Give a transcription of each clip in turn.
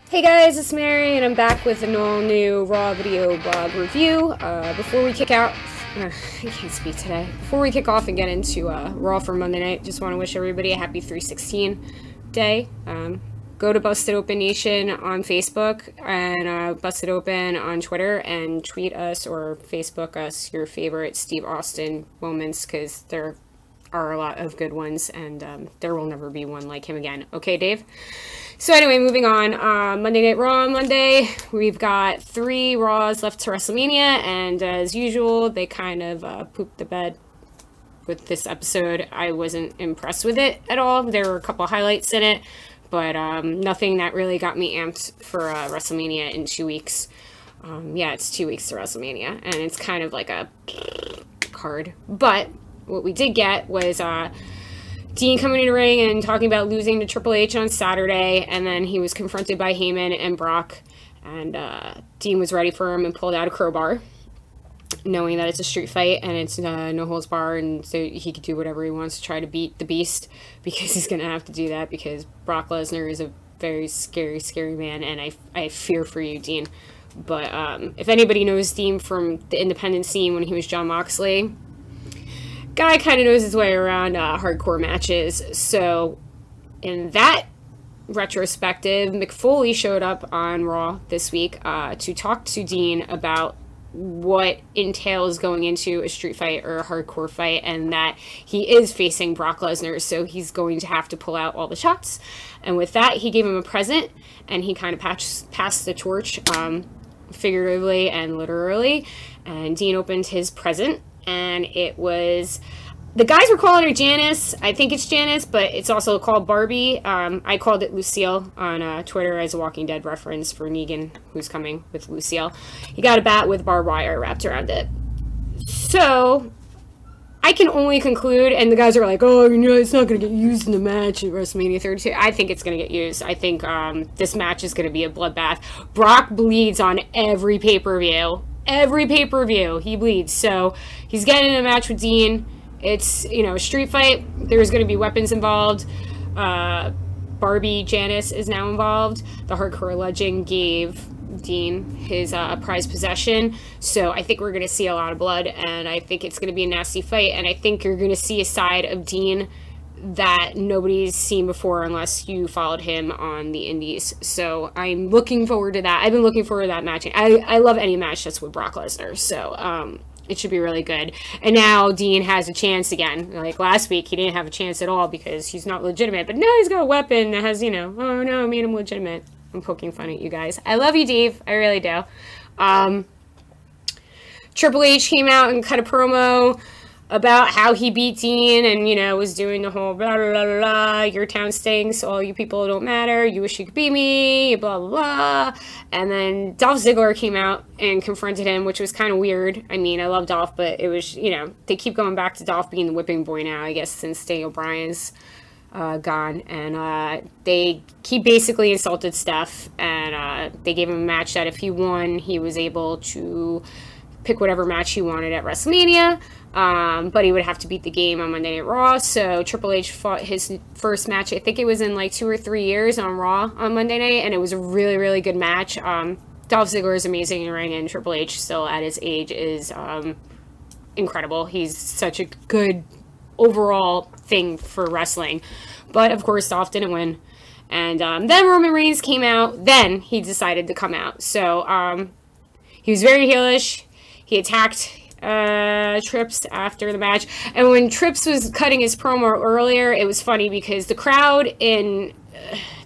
Hey guys, it's Mary, and I'm back with an all-new Raw video blog review. Before we kick out, I can't speak today. Before we kick off and get into Raw for Monday night, just want to wish everybody a happy 316 day. Go to Busted Open Nation on Facebook and Busted Open on Twitter, and tweet us or Facebook us your favorite Steve Austin moments, because there are a lot of good ones, and there will never be one like him again. Okay, Dave? So anyway, moving on. Monday Night Raw on Monday. We've got 3 Raws left to WrestleMania, and as usual, they kind of pooped the bed with this episode. I wasn't impressed with it at all. There were a couple highlights in it, but nothing that really got me amped for WrestleMania in 2 weeks. Yeah, it's 2 weeks to WrestleMania, and it's kind of like a card. But what we did get was Dean coming in the ring and talking about losing to Triple H on Saturday, and then he was confronted by Heyman and Brock, and Dean was ready for him and pulled out a crowbar, knowing that it's a street fight and it's no holds barred, and so he could do whatever he wants to try to beat the Beast, because he's going to have to do that, because Brock Lesnar is a very scary, scary man, and I fear for you, Dean. But if anybody knows Dean from the independent scene when he was John Moxley, guy kind of knows his way around hardcore matches. So in that retrospective, McFoley showed up on Raw this week to talk to Dean about what entails going into a street fight or a hardcore fight, and that he is facing Brock Lesnar, so he's going to have to pull out all the shots. And with that, he gave him a present, and he kind of passed the torch, figuratively and literally, and Dean opened his present, and it was, the guys were calling her Janice. I think it's Janice, but it's also called Barbie. I called it Lucille on Twitter as a Walking Dead reference for Negan, who's coming with Lucille. He got a bat with barbed wire wrapped around it. So I can only conclude, and the guys are like, oh, you know, it's not going to get used in the match at WrestleMania 32. I think it's going to get used. I think this match is going to be a bloodbath. Brock bleeds on every pay-per-view. Every pay-per-view he bleeds, so he's getting in a match with Dean. It's, you know, a street fight. There's going to be weapons involved. Barbie Janice is now involved. The Hardcore Legend gave Dean his prized possession, so I think we're going to see a lot of blood, and I think it's going to be a nasty fight, and I think you're going to see a side of Dean that nobody's seen before unless you followed him on the indies. So I'm looking forward to that. I've been looking forward to that match. I love any match that's with Brock Lesnar, so it should be really good. And now Dean has a chance again. Like last week, he didn't have a chance at all because he's not legitimate, but now he's got a weapon that has, you know, oh no, I made him legitimate. I'm poking fun at you guys. I love you, Dave. I really do. Triple H came out and cut a promo about how he beat Dean, and, you know, was doing the whole blah, blah, blah, blah, blah, your town stinks, all you people don't matter, you wish you could beat me, blah, blah, blah. And then Dolph Ziggler came out and confronted him, which was kind of weird. I mean, I love Dolph, but it was, you know, they keep going back to Dolph being the whipping boy now, I guess, since Daniel Bryan's gone. And he basically insulted Steph, and they gave him a match that if he won, he was able to pick whatever match he wanted at WrestleMania. But he would have to beat the game on Monday Night Raw. So Triple H fought his first match, I think it was in like 2 or 3 years, on Raw on Monday night, and it was a really, really good match. Dolph Ziggler is amazing in the ring, and Triple H, still at his age, is incredible. He's such a good overall thing for wrestling. But of course, Dolph didn't win. And then Roman Reigns came out. Then he decided to come out. So he was very heelish. He attacked Trips after the match, and when Trips was cutting his promo earlier, it was funny because the crowd they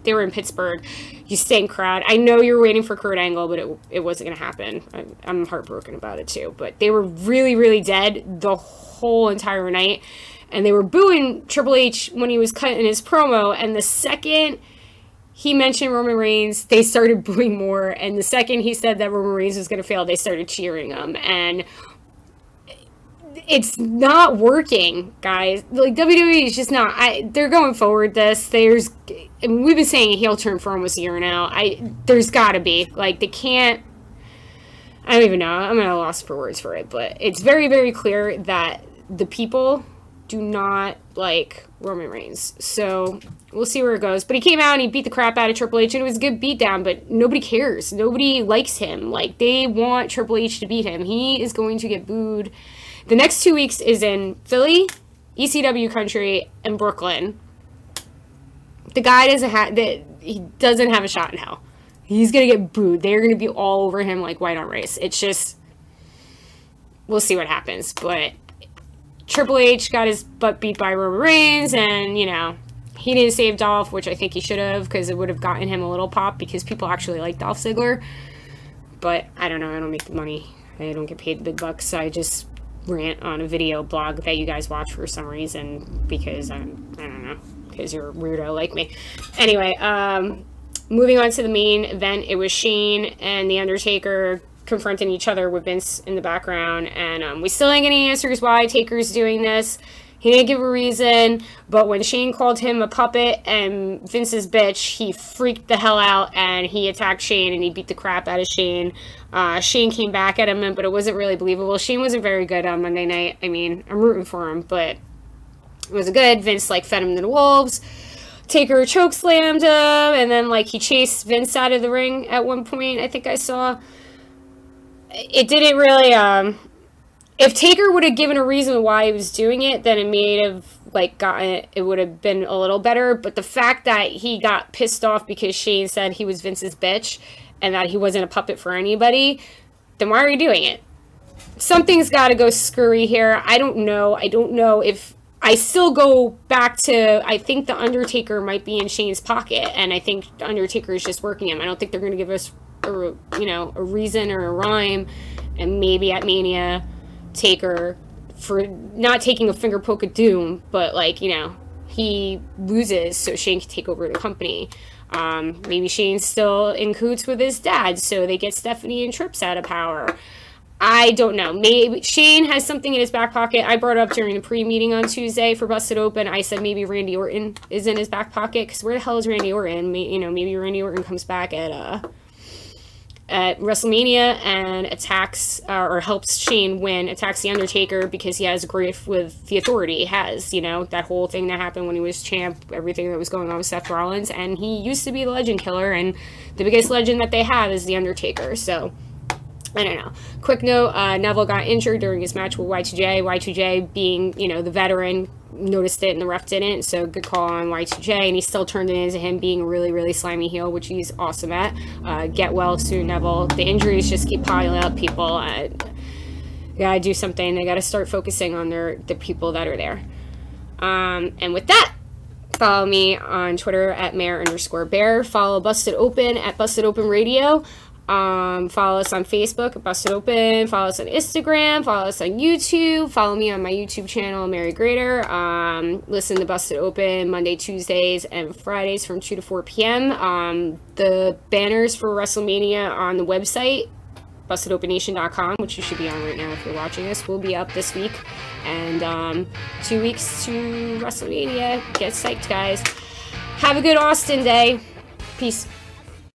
were in Pittsburgh, you stink crowd. I know you were waiting for Kurt Angle, but it wasn't going to happen. I'm heartbroken about it too, but they were really, really dead the whole entire night, and they were booing Triple H when he was cutting his promo, and the second he mentioned Roman Reigns, they started booing more, and the second he said that Roman Reigns was going to fail, they started cheering him, and it's not working, guys. Like, WWE is just not, they're going forward this. We've been saying a heel turn for almost a year now. There's gotta be. Like, they can't, I don't even know. I'm at a loss for words for it, but it's very, very clear that the people do not like Roman Reigns. So we'll see where it goes. But he came out and he beat the crap out of Triple H, and it was a good beatdown, but nobody cares. Nobody likes him. Like, they want Triple H to beat him. He is going to get booed. The next 2 weeks is in Philly, ECW country, and Brooklyn. The guy he doesn't have a shot in hell. He's going to get booed. They're going to be all over him like white on rice. It's just, we'll see what happens. But Triple H got his butt beat by Roman Reigns, and, you know, he didn't save Dolph, which I think he should have, because it would have gotten him a little pop, because people actually like Dolph Ziggler. But I don't know. I don't make the money. I don't get paid the big bucks. So I just rant on a video blog that you guys watch for some reason, because I don't know, because you're a weirdo like me. Anyway, moving on to the main event, it was Shane and The Undertaker confronting each other with Vince in the background, and we still ain't getting answers why Taker's doing this. He didn't give a reason, but when Shane called him a puppet and Vince's bitch, he freaked the hell out, and he attacked Shane, and he beat the crap out of Shane. Shane came back at him, but it wasn't really believable. Shane wasn't very good on Monday night. I mean, I'm rooting for him, but it wasn't good. Vince, like, fed him to the wolves. Taker chokeslammed him, and then, like, he chased Vince out of the ring at one point, I think I saw. It didn't really, if Taker would have given a reason why he was doing it, then it may have, like, it would have been a little better. But the fact that he got pissed off because Shane said he was Vince's bitch and that he wasn't a puppet for anybody, then why are you doing it? Something's got to go screwy here. I don't know. I don't know if... I still go back to, I think The Undertaker might be in Shane's pocket, and I think The Undertaker is just working him. I don't think they're going to give us, a reason or a rhyme, and maybe at Mania... Taker, for not taking a finger poke at Doom, but, like, he loses so Shane can take over the company. Maybe Shane's still in cahoots with his dad, so they get Stephanie and Trips out of power. I don't know. Maybe Shane has something in his back pocket. I brought it up during the pre-meeting on Tuesday for Busted Open. I said maybe Randy Orton is in his back pocket, because where the hell is Randy Orton? Maybe Randy Orton comes back at WrestleMania and attacks, or helps Shane win, attacks The Undertaker because he has grief with the Authority. He has, that whole thing that happened when he was champ, everything that was going on with Seth Rollins, and he used to be the Legend Killer, and the biggest legend that they have is The Undertaker, so... I don't know. Quick note, Neville got injured during his match with Y2J. Y2J being, the veteran, noticed it and the ref didn't, so good call on Y2J, and he still turned it into him being a really, really slimy heel, which he's awesome at. Get well soon, Neville. The injuries just keep piling up, people. Gotta do something. They gotta start focusing on the people that are there. And with that, follow me on Twitter at mayor_bear. Follow Busted Open at Busted Open Radio. Follow us on Facebook at Busted Open. Follow us on Instagram. Follow us on YouTube. Follow me on my YouTube channel, Mary Grader. Listen to Busted Open Monday, Tuesdays, and Fridays from 2 to 4 p.m. The banners for WrestleMania on the website, BustedOpenNation.com, which you should be on right now if you're watching this, will be up this week. And 2 weeks to WrestleMania. Get psyched, guys. Have a good Austin day. Peace.